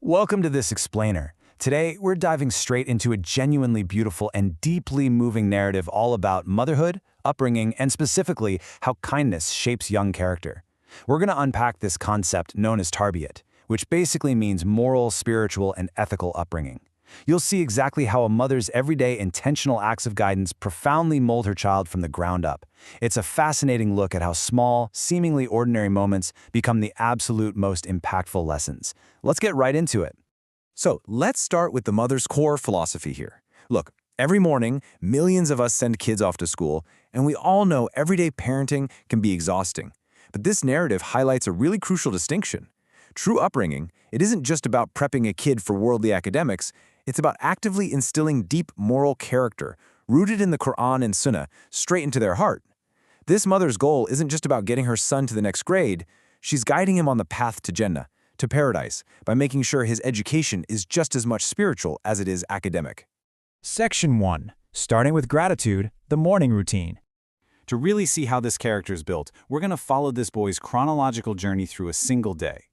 Welcome to this explainer. Today, we're diving straight into a genuinely beautiful and deeply moving narrative all about motherhood, upbringing, and specifically how kindness shapes young character. We're going to unpack this concept known as Tabiyat, which basically means moral, spiritual, and ethical upbringing. You'll see exactly how a mother's everyday intentional acts of guidance profoundly mold her child from the ground up. It's a fascinating look at how small, seemingly ordinary moments become the absolute most impactful lessons. Let's get right into it. So let's start with the mother's core philosophy here. Look, every morning, millions of us send kids off to school, and we all know everyday parenting can be exhausting. But this narrative highlights a really crucial distinction. True upbringing, it isn't just about prepping a kid for worldly academics, it's about actively instilling deep moral character, rooted in the Quran and Sunnah, straight into their heart. This mother's goal isn't just about getting her son to the next grade, she's guiding him on the path to Jannah, to paradise, by making sure his education is just as much spiritual as it is academic. Section 1. Starting with gratitude, the morning routine. To really see how this character is built, we're going to follow this boy's chronological journey through a single day.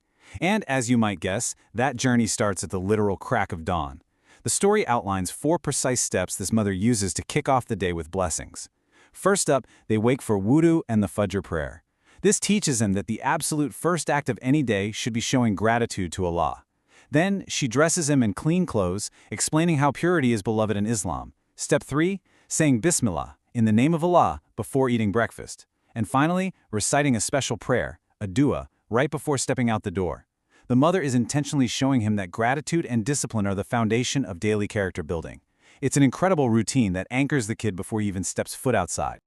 And as you might guess, that journey starts at the literal crack of dawn. The story outlines 4 precise steps this mother uses to kick off the day with blessings. First up, they wake for wudu and the Fajr prayer. This teaches him that the absolute first act of any day should be showing gratitude to Allah. Then, she dresses him in clean clothes, explaining how purity is beloved in Islam. Step 3, saying Bismillah, in the name of Allah, before eating breakfast. And finally, reciting a special prayer, a dua, right before stepping out the door. The mother is intentionally showing him that gratitude and discipline are the foundation of daily character building. It's an incredible routine that anchors the kid before he even steps foot outside.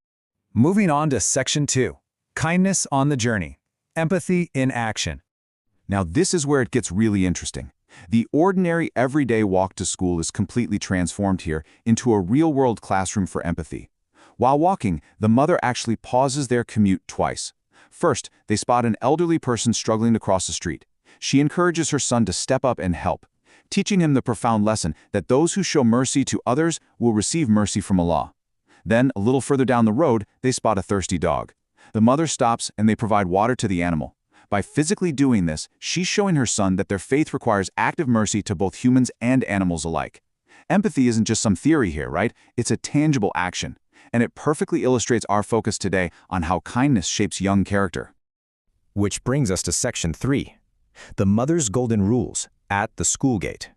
Moving on to Section 2. Kindness on the journey. Empathy in action. Now this is where it gets really interesting. The ordinary everyday walk to school is completely transformed here into a real-world classroom for empathy. While walking, the mother actually pauses their commute twice. First, they spot an elderly person struggling to cross the street. She encourages her son to step up and help, teaching him the profound lesson that those who show mercy to others will receive mercy from Allah. Then, a little further down the road, they spot a thirsty dog. The mother stops and they provide water to the animal. By physically doing this, she's showing her son that their faith requires active mercy to both humans and animals alike. Empathy isn't just some theory here, right? It's a tangible action. And it perfectly illustrates our focus today on how kindness shapes young character. Which brings us to Section 3. The mother's golden rules at the school gate.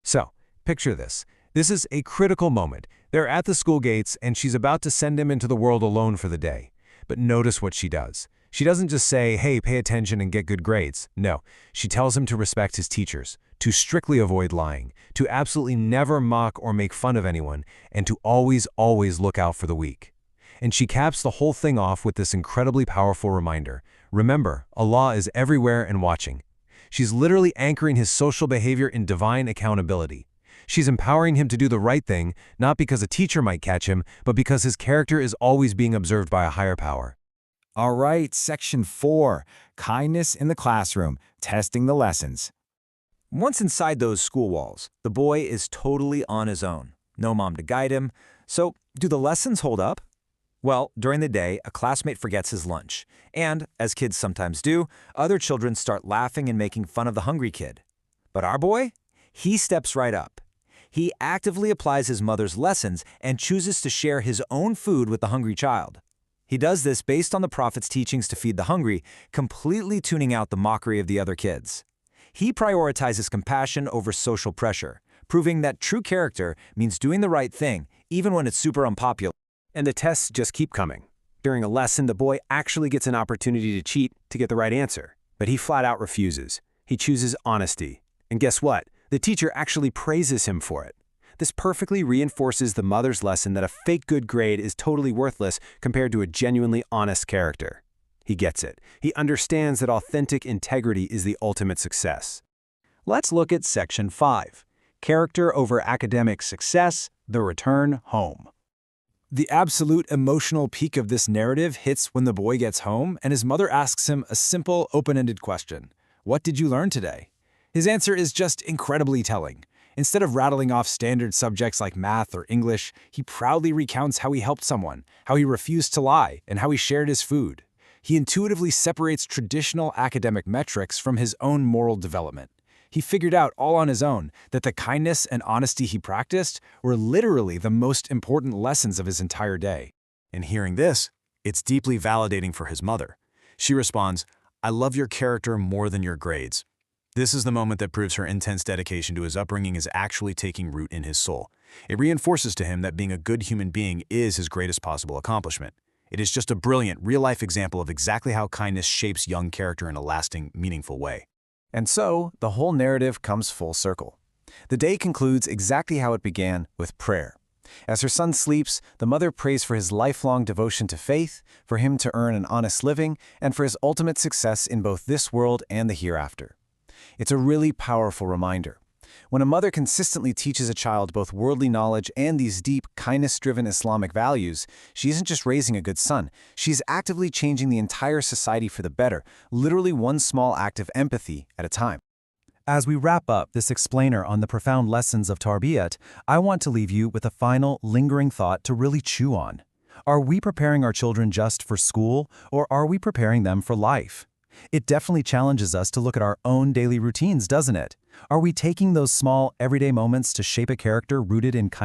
So, picture this. This is a critical moment. They're at the school gates and she's about to send him into the world alone for the day. But notice what she does. She doesn't just say, hey, pay attention and get good grades. No, she tells him to respect his teachers, to strictly avoid lying, to absolutely never mock or make fun of anyone, and to always look out for the weak. And she caps the whole thing off with this incredibly powerful reminder. Remember, Allah is everywhere and watching. She's literally anchoring his social behavior in divine accountability. She's empowering him to do the right thing, not because a teacher might catch him, but because his character is always being observed by a higher power. All right, Section 4. Kindness in the classroom, testing the lessons. Once inside those school walls, the boy is totally on his own. No mom to guide him. So, do the lessons hold up? Well, during the day, a classmate forgets his lunch. And, as kids sometimes do, other children start laughing and making fun of the hungry kid. But our boy? He steps right up. He actively applies his mother's lessons and chooses to share his own food with the hungry child. He does this based on the Prophet's teachings to feed the hungry, completely tuning out the mockery of the other kids. He prioritizes compassion over social pressure, proving that true character means doing the right thing, even when it's super unpopular. And the tests just keep coming. During a lesson, the boy actually gets an opportunity to cheat to get the right answer, but he flat out refuses. He chooses honesty. And guess what? The teacher actually praises him for it. This perfectly reinforces the mother's lesson that a fake good grade is totally worthless compared to a genuinely honest character. He gets it. He understands that authentic integrity is the ultimate success. Let's look at Section 5. Character over academic success, the return home. The absolute emotional peak of this narrative hits when the boy gets home and his mother asks him a simple, open-ended question. What did you learn today? His answer is just incredibly telling. Instead of rattling off standard subjects like math or English, he proudly recounts how he helped someone, how he refused to lie, and how he shared his food. He intuitively separates traditional academic metrics from his own moral development. He figured out all on his own that the kindness and honesty he practiced were literally the most important lessons of his entire day. And hearing this, it's deeply validating for his mother. She responds, "I love your character more than your grades." This is the moment that proves her intense dedication to his upbringing is actually taking root in his soul. It reinforces to him that being a good human being is his greatest possible accomplishment. It is just a brilliant, real-life example of exactly how kindness shapes young character in a lasting, meaningful way. And so, the whole narrative comes full circle. The day concludes exactly how it began, with prayer. As her son sleeps, the mother prays for his lifelong devotion to faith, for him to earn an honest living, and for his ultimate success in both this world and the hereafter. It's a really powerful reminder. When a mother consistently teaches a child both worldly knowledge and these deep, kindness-driven Islamic values, she isn't just raising a good son, she's actively changing the entire society for the better, literally one small act of empathy at a time. As we wrap up this explainer on the profound lessons of Tabiyat, I want to leave you with a final, lingering thought to really chew on. Are we preparing our children just for school, or are we preparing them for life? It definitely challenges us to look at our own daily routines, doesn't it? Are we taking those small, everyday moments to shape a character rooted in kindness?